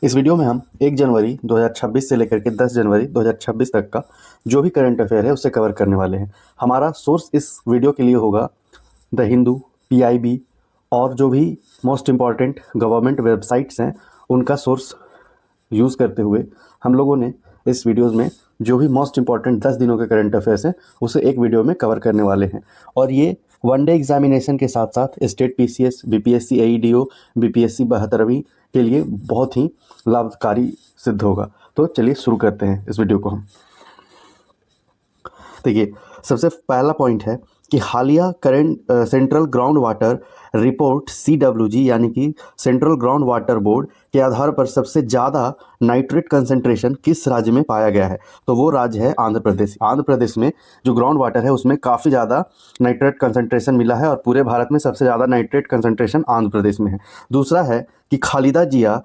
इस वीडियो में हम 1 जनवरी 2026 से लेकर के 10 जनवरी 2026 तक का जो भी करंट अफेयर है उसे कवर करने वाले हैं। हमारा सोर्स इस वीडियो के लिए होगा द हिंदू, PIB और जो भी मोस्ट इम्पॉर्टेंट गवर्नमेंट वेबसाइट्स हैं उनका सोर्स यूज़ करते हुए हम लोगों ने इस वीडियोज़ में जो भी मोस्ट इम्पॉर्टेंट 10 दिनों के करंट अफेयर्स हैं उसे एक वीडियो में कवर करने वाले हैं। और ये वनडे एग्जामिनेशन के साथ साथ state PCS, BPSC, AEDO, BPSC 72वीं के लिए बहुत ही लाभकारी सिद्ध होगा। तो चलिए शुरू करते हैं इस वीडियो को हम। देखिए, सबसे पहला पॉइंट है कि हालिया current central ground water report CWG यानी कि सेंट्रल ग्राउंड वाटर बोर्ड के आधार पर सबसे ज़्यादा नाइट्रेट कंसंट्रेशन किस राज्य में पाया गया है, तो वो राज्य है आंध्र प्रदेश। आंध्र प्रदेश में जो ग्राउंड वाटर है उसमें काफ़ी ज़्यादा नाइट्रेट कंसंट्रेशन मिला है और पूरे भारत में सबसे ज़्यादा नाइट्रेट कंसंट्रेशन आंध्र प्रदेश में है। दूसरा है कि खालिदा जिया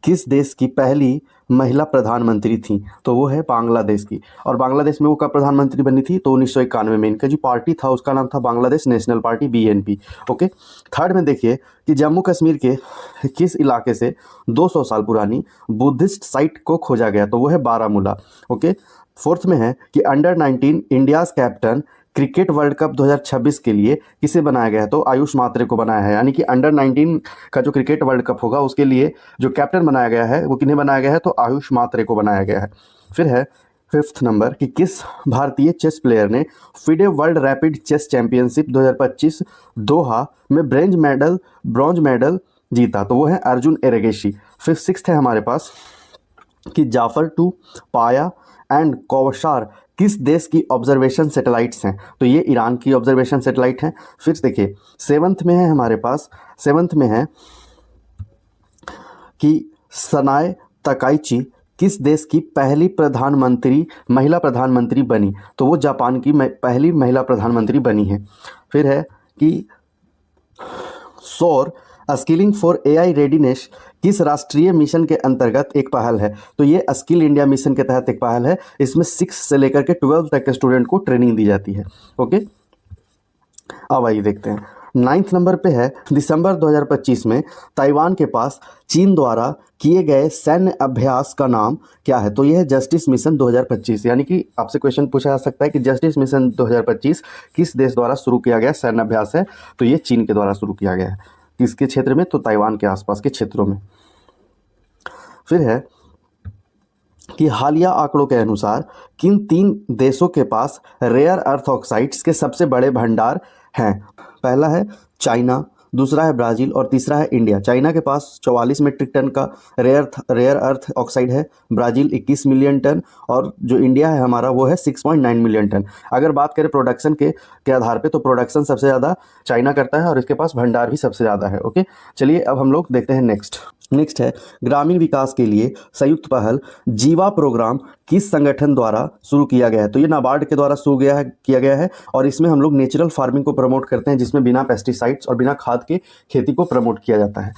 किस देश की पहली महिला प्रधानमंत्री थी, तो वो है बांग्लादेश की। और बांग्लादेश में वो कब प्रधानमंत्री बनी थी, तो 1991 में। इनका जो पार्टी था उसका नाम था Bangladesh national party, BNP। Okay. Third में देखिए कि जम्मू कश्मीर के किस इलाके से 200 साल पुरानी बुद्धिस्ट साइट को खोजा गया, तो वो है बारामूला। ओके। फोर्थ में है कि under-19 India's captain cricket world cup 2026 के लिए किसे बनाया गया है, तो आयुष मात्रे को बनाया है। यानी कि अंडर-19 का जो क्रिकेट वर्ल्ड कप होगा उसके लिए जो कैप्टन बनाया गया है वो किन्हें बनाया गया है, तो आयुष मात्रे को बनाया गया है। फिर है फिफ्थ नंबर कि किस भारतीय चेस प्लेयर ने FIDE world rapid chess championship 2025 Doha में ब्रॉन्ज मेडल जीता, तो वो है अर्जुन एरेगेशी। फिर सिक्स्थ है हमारे पास कि जाफर 2, पाया एंड कौशार किस देश की ऑब्जर्वेशन सैटेलाइट्स हैं, तो ये ईरान की ऑब्जर्वेशन सैटेलाइट हैं। फिर देखिए सेवन्थ में है हमारे पास, सेवन्थ में है कि सनाए तकाइची किस देश की पहली महिला प्रधानमंत्री बनी, तो वो जापान की पहली महिला प्रधानमंत्री बनी है। फिर है कि सौर स्किलिंग फॉर AI रेडीनेस किस राष्ट्रीय मिशन के अंतर्गत एक पहल है, तो ये स्किल इंडिया मिशन के तहत एक पहल है। इसमें 6 से लेकर के 12 तक के स्टूडेंट को ट्रेनिंग दी जाती है। ओके, अब आइए देखते हैं। 9th नंबर पे है दिसंबर 2025 में ताइवान के पास चीन द्वारा किए गए सैन्य अभ्यास का नाम क्या है, तो यह है जस्टिस मिशन 2025। यानी कि आपसे क्वेश्चन पूछा जा सकता है कि जस्टिस मिशन 2025 किस देश द्वारा शुरू किया गया सैन्य अभ्यास है, तो ये चीन के द्वारा शुरू किया गया है। किसके क्षेत्र में, तो ताइवान के आसपास के क्षेत्रों में। फिर है कि हालिया आंकड़ों के अनुसार किन 3 देशों के पास रेयर अर्थ ऑक्साइड्स के सबसे बड़े भंडार हैं, पहला है चाइना, दूसरा है ब्राज़ील और तीसरा है इंडिया। चाइना के पास 44 मीट्रिक टन का रेयर अर्थ ऑक्साइड है, ब्राज़ील 21 मिलियन टन और जो इंडिया है हमारा वो है 6.9 मिलियन टन। अगर बात करें प्रोडक्शन के आधार पे, तो प्रोडक्शन सबसे ज़्यादा चाइना करता है और इसके पास भंडार भी सबसे ज़्यादा है। ओके, चलिए अब हम लोग देखते हैं नेक्स्ट है ग्रामीण विकास के लिए संयुक्त पहल जीवा प्रोग्राम किस संगठन द्वारा शुरू किया गया है, तो ये नाबार्ड के द्वारा शुरू किया गया है और इसमें हम लोग नेचुरल फार्मिंग को प्रमोट करते हैं, जिसमें बिना पेस्टिसाइड्स और बिना खाद के खेती को प्रमोट किया जाता है।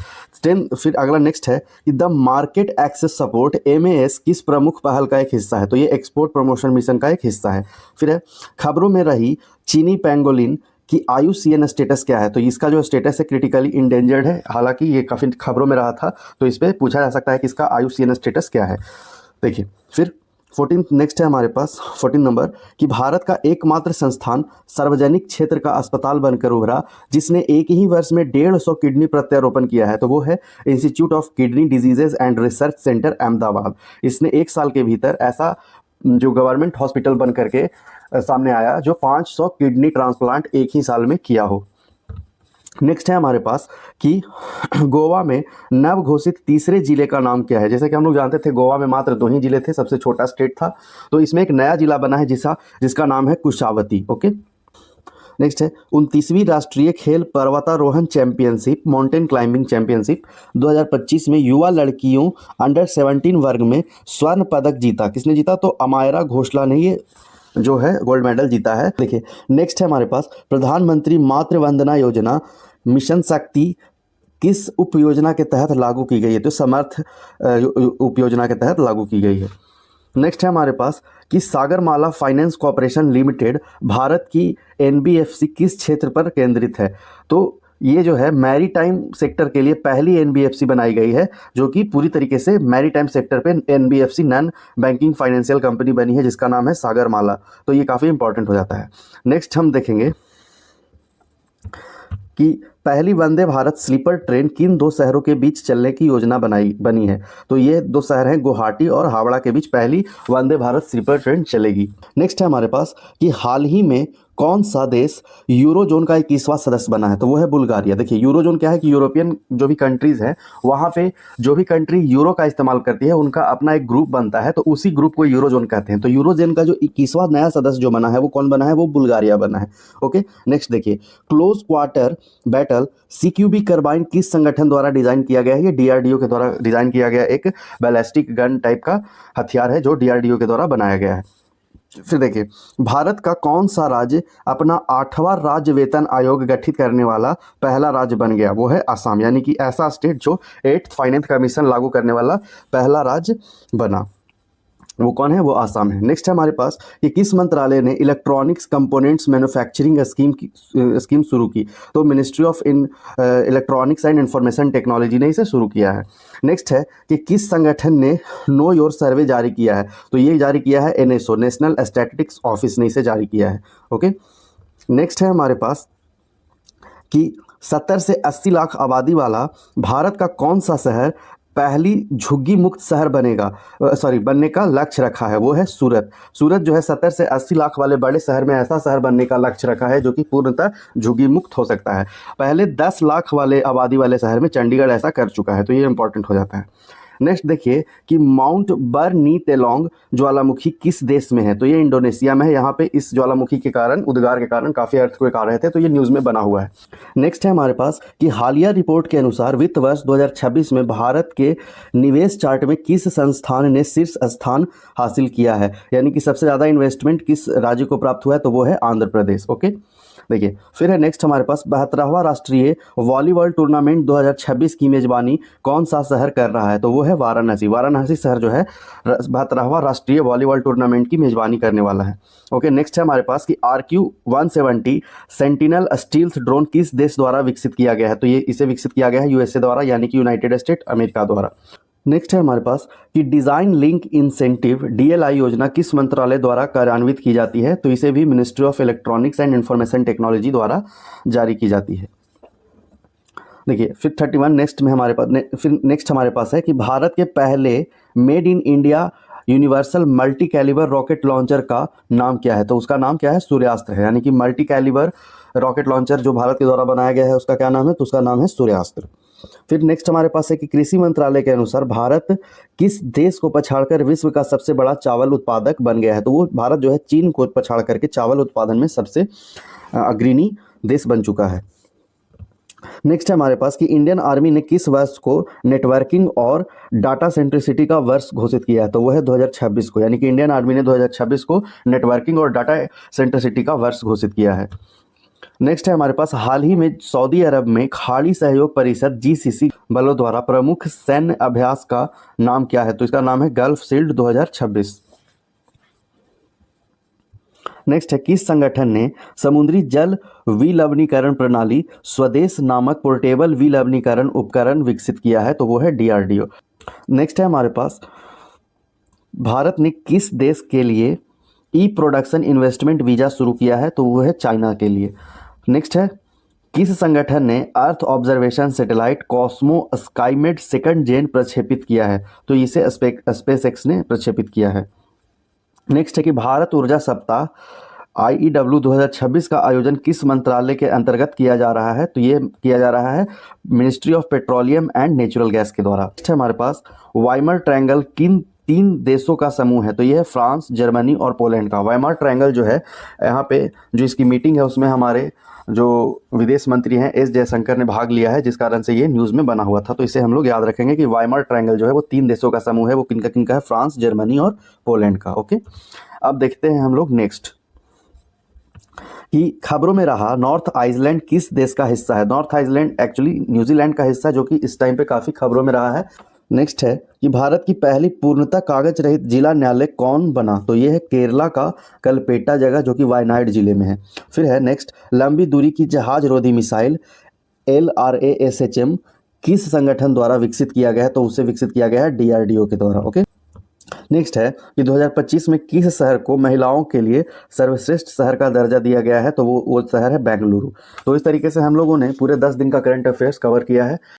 फिर अगला नेक्स्ट है कि the market access support MAS किस प्रमुख पहल का एक हिस्सा है, तो ये एक्सपोर्ट प्रमोशन मिशन का एक हिस्सा है। फिर है खबरों में रही चीनी पेंगोलिन कि IUCN स्टेटस क्या है, तो इसका जो स्टेटस है क्रिटिकली इंडेंजर्ड है। हालांकि ये काफ़ी खबरों में रहा था, तो इस पर पूछा जा सकता है कि इसका IUCN स्टेटस क्या है। देखिए फिर 14 नेक्स्ट है हमारे पास 14 नंबर कि भारत का एकमात्र संस्थान सार्वजनिक क्षेत्र का अस्पताल बनकर उभरा जिसने एक ही वर्ष में 150 किडनी प्रत्यारोपण किया है, तो वो है institute of kidney diseases and research centre Ahmedabad. इसने 1 साल के भीतर ऐसा जो गवर्नमेंट हॉस्पिटल बन करके सामने आया जो 500 किडनी ट्रांसप्लांट एक ही साल में किया हो। नेक्स्ट है हमारे पास कि गोवा में नव घोषित तीसरे जिले का नाम क्या है। जैसे कि हम लोग जानते थे गोवा में मात्र 2 ही जिले थे, सबसे छोटा स्टेट था, तो इसमें एक नया जिला बना है जिसका नाम है कुशावती। ओके, नेक्स्ट है 29वीं राष्ट्रीय खेल पर्वतारोहण चैंपियनशिप माउंटेन क्लाइंबिंग चैंपियनशिप 2025 में युवा लड़कियों अंडर-17 वर्ग में स्वर्ण पदक जीता। किसने जीता, तो अमायरा घोषला ने ये जो है गोल्ड मेडल जीता है। देखिए नेक्स्ट है हमारे पास प्रधानमंत्री मातृ वंदना योजना मिशन शक्ति किस उप योजना के तहत लागू की गई है, तो समर्थ उप योजना के तहत लागू की गई है। नेक्स्ट है हमारे पास कि Sagarmala finance corporation limited Bharat की NBFC किस क्षेत्र पर केंद्रित है, तो ये जो है मैरीटाइम सेक्टर के लिए पहली एनबीएफसी बनाई गई है, जो कि पूरी तरीके से मैरीटाइम सेक्टर पे NBFC non banking financial company बनी है, जिसका नाम है सागरमाला। तो ये काफ़ी इंपॉर्टेंट हो जाता है। नेक्स्ट हम देखेंगे कि पहली वंदे भारत स्लीपर ट्रेन किन दो शहरों के बीच चलने की योजना बनी है। तो ये दो शहर हैं गुवाहाटी और हावड़ा के बीच पहली वंदे भारत स्लीपर ट्रेन चलेगी। नेक्स्ट है हमारे पास कि हाल ही में कौन सा देश यूरोजोन का 21वां सदस्य बना है। तो वो है बुल्गारिया। देखिए यूरोजोन क्या है कि यूरोपियन जो भी कंट्रीज़ हैं वहाँ पे जो भी कंट्री यूरो का इस्तेमाल करती है उनका अपना एक ग्रुप बनता है, तो उसी ग्रुप को यूरोजोन कहते हैं। तो यूरोजोन का जो 21वां नया सदस्य जो बना है वो कौन बना है, वो बुल्गारिया बना है। ओके, नेक्स्ट देखिए, क्लोज क्वार्टर बैटल सीक्यूबी कार्बाइन किस संगठन द्वारा डिजाइन किया गया है। ये डीआरडीओ के द्वारा डिजाइन किया गया एक बैलिस्टिक गन टाइप का हथियार है जो डीआरडीओ के द्वारा बनाया गया है। फिर देखिए, भारत का कौन सा राज्य अपना 8वां राज्य वेतन आयोग गठित करने वाला पहला राज्य बन गया। वो है असम, यानी कि ऐसा स्टेट जो 8th फाइनेंस कमीशन लागू करने वाला पहला राज्य बना, वो कौन है, वो आसाम है। नेक्स्ट है हमारे पास कि किस मंत्रालय ने इलेक्ट्रॉनिक्स कंपोनेंट्स मैन्युफैक्चरिंग स्कीम शुरू की। तो ministry of electronics and information technology ने इसे शुरू किया है। नेक्स्ट है कि किस संगठन ने नो योर सर्वे जारी किया है। तो ये जारी किया है एनएसओ, नेशनल स्टैटिस्टिक्स ऑफिस ने इसे जारी किया है। ओके, नेक्स्ट है हमारे पास कि 70 से 80 लाख आबादी वाला भारत का कौन सा शहर पहली झुग्गी मुक्त शहर बनने का लक्ष्य रखा है। वो है सूरत। सूरत जो है 70 से 80 लाख वाले बड़े शहर में ऐसा शहर बनने का लक्ष्य रखा है जो कि पूर्णतः झुग्गी मुक्त हो सकता है। पहले 10 लाख वाले आबादी वाले शहर में चंडीगढ़ ऐसा कर चुका है, तो ये इंपॉर्टेंट हो जाता है। नेक्स्ट देखिए कि माउंट बर्नीतेलोंग ज्वालामुखी किस देश में है। तो ये इंडोनेशिया में है। यहाँ पे इस ज्वालामुखी के कारण, उद्गार के कारण काफ़ी अर्थक्वेक आ रहे थे, तो ये न्यूज़ में बना हुआ है। नेक्स्ट है हमारे पास कि हालिया रिपोर्ट के अनुसार वित्त वर्ष 2026 में भारत के निवेश चार्ट में किस संस्थान ने शीर्ष स्थान हासिल किया है, यानी कि सबसे ज़्यादा इन्वेस्टमेंट किस राज्य को प्राप्त हुआ है, तो वो है आंध्र प्रदेश। ओके, देखिए फिर है नेक्स्ट हमारे पास 72वां राष्ट्रीय वॉलीबॉल टूर्नामेंट 2026 की मेजबानी कौन सा शहर कर रहा है। तो वो है वाराणसी। वाराणसी शहर जो है 72वां राष्ट्रीय वॉलीबॉल टूर्नामेंट की मेजबानी करने वाला है। ओके, नेक्स्ट है हमारे पास कि RQ-170 सेंटिनल स्टील्थ ड्रोन किस देश द्वारा विकसित किया गया है। तो ये इसे विकसित किया गया है यूएसए द्वारा, यानी कि यूनाइटेड स्टेट अमेरिका द्वारा। नेक्स्ट है हमारे पास कि डिज़ाइन लिंक इंसेंटिव DLI योजना किस मंत्रालय द्वारा कार्यान्वित की जाती है। तो इसे भी ministry of electronics and information technology द्वारा जारी की जाती है। देखिए फिर 31 नेक्स्ट हमारे पास है कि भारत के पहले made in India universal multi calibre rocket launcher का नाम क्या है। तो उसका नाम क्या है, सूर्यास्त्र है। यानी कि मल्टी कैलिबर रॉकेट लॉन्चर जो भारत के द्वारा बनाया गया है उसका क्या नाम है, तो उसका नाम है सूर्यास्त्र। फिर नेक्स्ट हमारे पास है कि कृषि मंत्रालय के अनुसार भारत किस देश को पछाड़कर विश्व का सबसे बड़ा चावल उत्पादक बन गया है। तो वो भारत जो है चीन को पछाड़ करके चावल उत्पादन में सबसे अग्रणी देश बन चुका है। नेक्स्ट है हमारे पास कि इंडियन आर्मी ने किस वर्ष को नेटवर्किंग और डाटा सेंट्रिसिटी का वर्ष घोषित किया है। तो वो है 2026 को, यानी कि इंडियन आर्मी ने 2026 को नेटवर्किंग और डाटा सेंट्रिसिटी का वर्ष घोषित किया है। नेक्स्ट है हमारे पास हाल ही में सऊदी अरब में खाड़ी सहयोग परिषद GCC बलों द्वारा प्रमुख सैन्य अभ्यास का नाम क्या है। तो इसका नाम है गल्फ शील्ड 2026। नेक्स्ट है किस संगठन ने समुद्री जल विलवणीकरण प्रणाली स्वदेश नामक पोर्टेबल विलवणीकरण उपकरण विकसित किया है। तो वो है DRDO। नेक्स्ट है हमारे पास भारत ने किस देश के लिए प्रोडक्शन इन्वेस्टमेंट वीज़ा शुरू किया है। तो वो है चाइना के लिए। नेक्स्ट है किस संगठन ने earth observation satellite Cosmo SkyMed second gen प्रक्षेपित किया है। तो इसे स्पेसएक्स ने प्रक्षेपित किया है। नेक्स्ट है कि भारत ऊर्जा सप्ताह IEW 2026 का आयोजन किस मंत्रालय के अंतर्गत किया जा रहा है। तो ये किया जा रहा है ministry of petroleum and natural gas के द्वारा। नेक्स्ट है हमारे पास वाइमर ट्रायंगल किन 3 देशों का समूह है। तो ये है फ्रांस, जर्मनी और पोलैंड का। वाइमर ट्रायंगल जो है यहाँ पे जो इसकी मीटिंग है उसमें हमारे जो विदेश मंत्री हैं S जयशंकर ने भाग लिया है, जिस कारण से ये न्यूज़ में बना हुआ था। तो इसे हम लोग याद रखेंगे कि वाइमर ट्रायंगल जो है वो 3 देशों का समूह है। वो किनका किनका है, फ्रांस, जर्मनी और पोलैंड का। ओके, अब देखते हैं हम लोग नेक्स्ट कि खबरों में रहा नॉर्थ आइसलैंड किस देश का हिस्सा है। नॉर्थ आइसलैंड एक्चुअली न्यूजीलैंड का हिस्सा, जो कि इस टाइम पे काफ़ी खबरों में रहा है। नेक्स्ट है कि भारत की पहली पूर्णतः कागज रहित जिला न्यायालय कौन बना। तो ये है केरला का कलपेटा जगह, जो कि वायनाड जिले में है। फिर है नेक्स्ट लंबी दूरी की जहाज रोधी मिसाइल LRASHM किस संगठन द्वारा विकसित किया गया है? तो उसे विकसित किया गया है DRDO के द्वारा। ओके, नेक्स्ट है कि 2025 में किस शहर को महिलाओं के लिए सर्वश्रेष्ठ शहर का दर्जा दिया गया है? तो वो शहर है बेंगलुरु। तो इस तरीके से हम लोगों ने पूरे 10 दिन का करंट अफेयर्स कवर किया है।